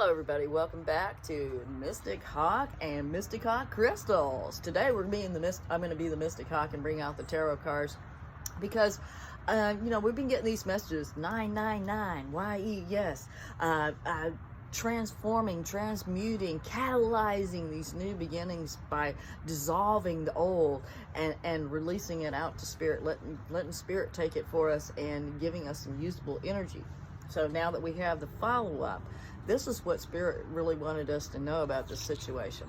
Hello everybody, welcome back to Mystic Hawk and Mystic Hawk Crystals. Today I'm going to be the Mystic Hawk and bring out the tarot cards because we've been getting these messages 999 YE, yes, transforming, transmuting, catalyzing these new beginnings by dissolving the old and releasing it out to spirit, letting spirit take it for us and giving us some usable energy. So now that we have the follow-up, this is what Spirit really wanted us to know about this situation.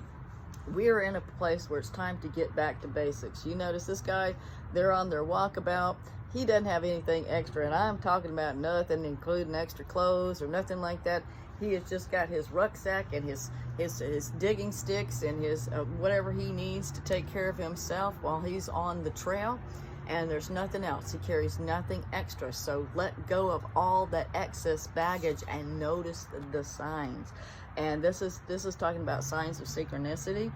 We are in a place where it's time to get back to basics. You notice this guy, they're on their walkabout. He doesn't have anything extra, and I'm talking about nothing, including extra clothes or nothing like that. He has just got his rucksack and his digging sticks and his whatever he needs to take care of himself while he's on the trail. And there's nothing else. He carries nothing extra. So let go of all that excess baggage and notice the signs. And this is talking about signs of synchronicity.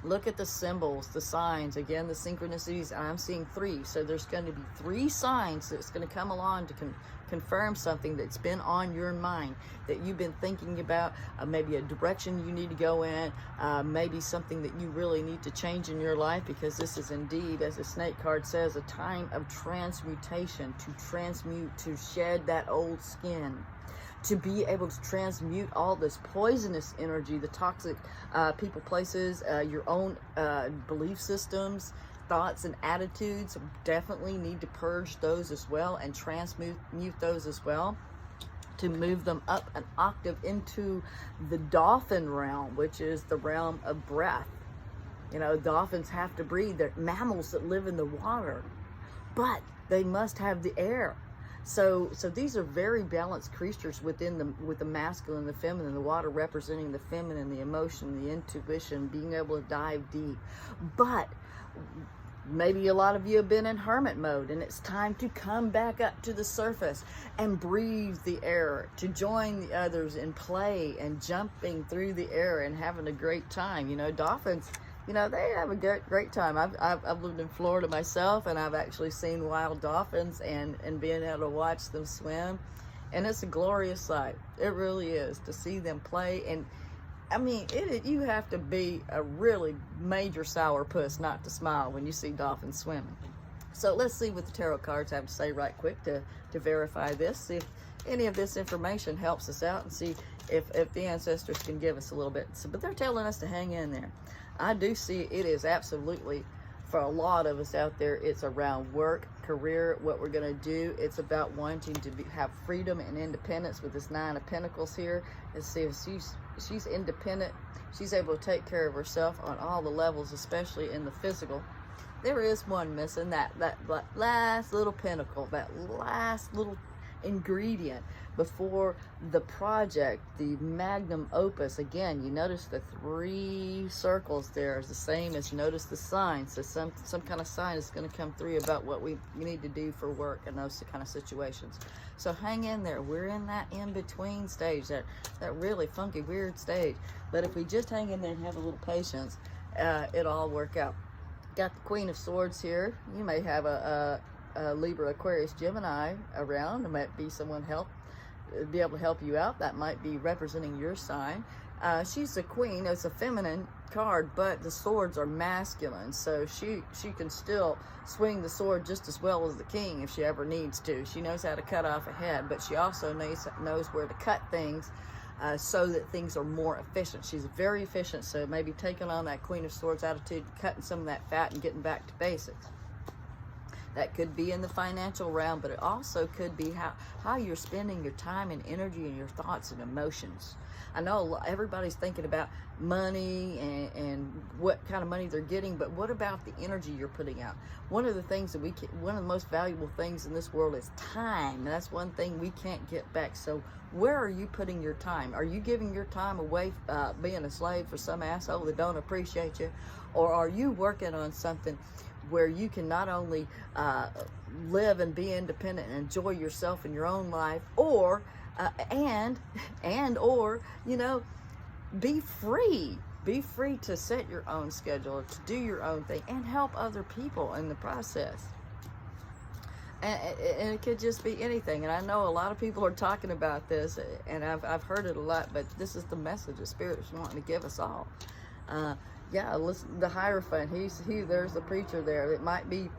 Look at the symbols, the signs. Again, the synchronicities. I'm seeing 3. So there's going to be 3 signs that's going to come along to confirm something that's been on your mind, that you've been thinking about, maybe a direction you need to go in, maybe something that you really need to change in your life, because this is indeed, as the snake card says, a time of transmutation, to transmute, to shed that old skin, to be able to transmute all this poisonous energy, the toxic people, places, your own belief systems, thoughts and attitudes. Definitely need to purge those as well and transmute those as well, to move them up an octave into the dolphin realm, which is the realm of breath. You know, dolphins have to breathe. They're mammals that live in the water, but they must have the air. So these are very balanced creatures with the masculine, the feminine, the water representing the feminine, the emotion, the intuition, being able to dive deep. But maybe a lot of you have been in hermit mode, and it's time to come back up to the surface and breathe the air, to join the others in play and jumping through the air and having a great time. You know, dolphins, you know, they have a great time. I've lived in Florida myself, and I've actually seen wild dolphins and being able to watch them swim, and it's a glorious sight. It really is, to see them play. And I mean, you have to be a really major sourpuss not to smile when you see dolphins swimming. So let's see what the tarot cards have to say right quick to verify this, see if any of this information helps us out, and see if the ancestors can give us a little bit. So, but they're telling us to hang in there. I do see it is absolutely, for a lot of us out there, it's around work, career, what we're going to do. It's about wanting to have freedom and independence with this 9 of Pentacles here. Let's see if she's independent. She's able to take care of herself on all the levels, especially in the physical. There is one missing, that last little pentacle, that last little ingredient before the project, the magnum opus. Again, you notice the 3 circles there is the same as, notice the sign. So some kind of sign is going to come through about what we need to do for work and those kind of situations. So hang in there. We're in that in-between stage, that really funky, weird stage. But if we just hang in there and have a little patience, it'll all work out. Got the Queen of Swords here. You may have a Libra, Aquarius, Gemini around. There might be someone be able to help you out. That might be representing your sign. She's a queen. It's a feminine card, but the swords are masculine, so she can still swing the sword just as well as the king if she ever needs to. She knows how to cut off a head, but she also knows where to cut things so that things are more efficient. She's very efficient, so maybe taking on that Queen of Swords attitude, cutting some of that fat and getting back to basics. That could be in the financial realm, but it also could be how you're spending your time and energy and your thoughts and emotions. I know everybody's thinking about money and what kind of money they're getting, but what about the energy you're putting out? One of the things one of the most valuable things in this world is time. And that's one thing we can't get back. So where are you putting your time? Are you giving your time away, being a slave for some asshole that don't appreciate you? Or are you working on something where you can not only live and be independent and enjoy yourself in your own life, or you know, be free to set your own schedule, to do your own thing and help other people in the process. and it could just be anything. And I know a lot of people are talking about this, and I've heard it a lot, but this is the message the Spirit's wanting to give us all. Yeah, listen, the Hierophant, there's the preacher there. It might be,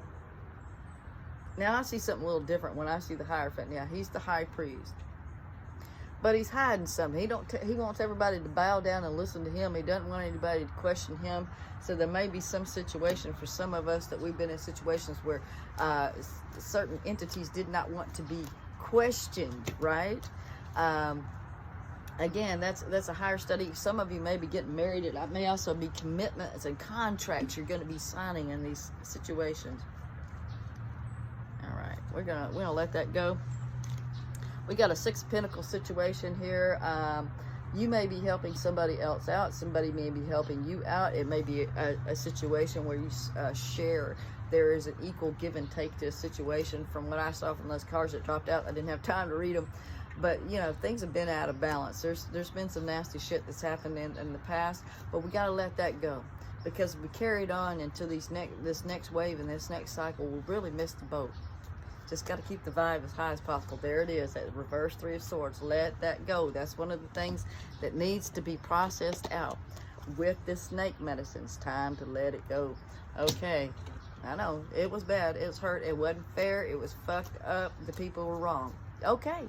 now I see something a little different when I see the Hierophant. Yeah, he's the high priest. But he's hiding something. He wants everybody to bow down and listen to him. He doesn't want anybody to question him. So there may be some situation for some of us that we've been in situations where certain entities did not want to be questioned, right? Again, that's a higher study. Some of you may be getting married. It may also be commitments and contracts you're going to be signing in these situations. All right, we're gonna let that go. We got a Six of Pentacles situation here. You may be helping somebody else out. Somebody may be helping you out. It may be a situation where you share. There is an equal give and take to a situation. From what I saw from those cards that dropped out, I didn't have time to read them. But, you know, things have been out of balance. There's been some nasty shit that's happened in the past. But we got to let that go. Because if we carried on into this next wave and this next cycle, we'll really miss the boat. Just got to keep the vibe as high as possible. There it is, that reverse Three of Swords. Let that go. That's one of the things that needs to be processed out with this snake medicine. It's time to let it go. Okay, I know, it was bad. It was hurt. It wasn't fair. It was fucked up. The people were wrong. Okay,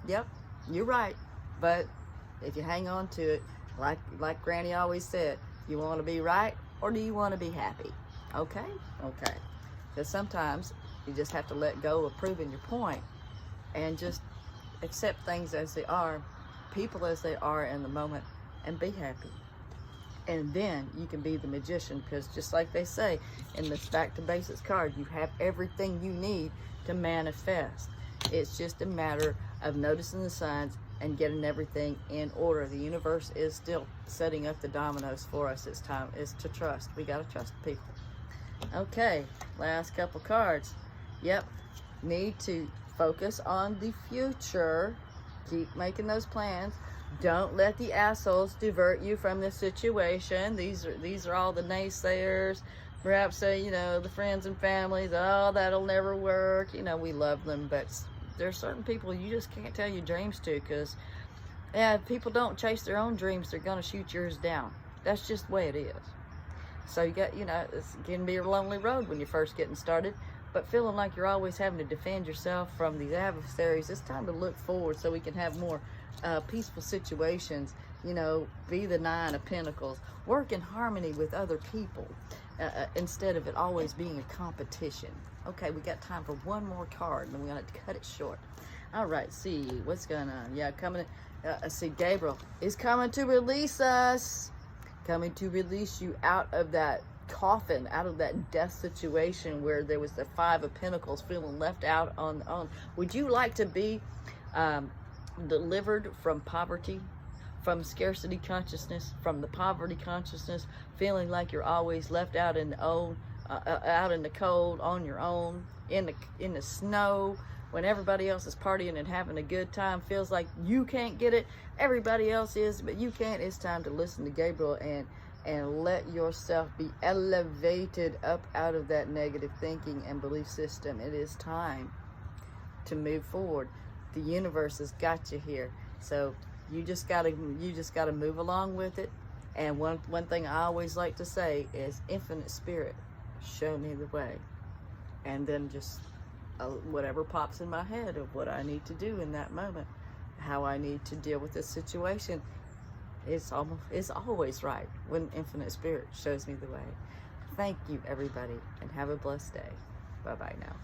yep, you're right. But if you hang on to it, like Granny always said, you want to be right or do you want to be happy? Okay? Okay. Because sometimes you just have to let go of proving your point and just accept things as they are, people as they are in the moment, and be happy. And then you can be the magician, because just like they say in this Back to Basics card, you have everything you need to manifest. It's just a matter of noticing the signs and getting everything in order. The universe is still setting up the dominoes for us. It's time is to trust. We got to trust people. Okay, last couple cards. Yep, need to focus on the future. Keep making those plans. Don't let the assholes divert you from the situation. These are all the naysayers. Perhaps you know, the friends and families. Oh, that'll never work. You know, we love them, but there's certain people you just can't tell your dreams to, because if people don't chase their own dreams, they're gonna shoot yours down. That's just the way it is. So you got, you know, it's can be a lonely road when you're first getting started. But feeling like you're always having to defend yourself from these adversaries, it's time to look forward so we can have more peaceful situations. You know, be the Nine of Pentacles. Work in harmony with other people instead of it always being a competition. Okay, we got time for one more card, and we're going to cut it short. All right, see what's going on. Yeah, coming. See, Gabriel is coming to release us. Coming to release you out of that coffin, out of that death situation where there was the Five of Pentacles, feeling left out on. Would you like to be delivered from poverty, from scarcity consciousness, from the poverty consciousness, feeling like you're always left out in the out in the cold, on your own, in the snow, when everybody else is partying and having a good time? Feels like you can't get it, everybody else is, but you can't. It's time to listen to Gabriel and let yourself be elevated up out of that negative thinking and belief system. It is time to move forward. The universe has got you here, so you just gotta move along with it. And one thing I always like to say is, Infinite Spirit, show me the way. And then just whatever pops in my head of what I need to do in that moment, how I need to deal with this situation. It's always right when Infinite Spirit shows me the way. Thank you, everybody, and have a blessed day. Bye-bye now.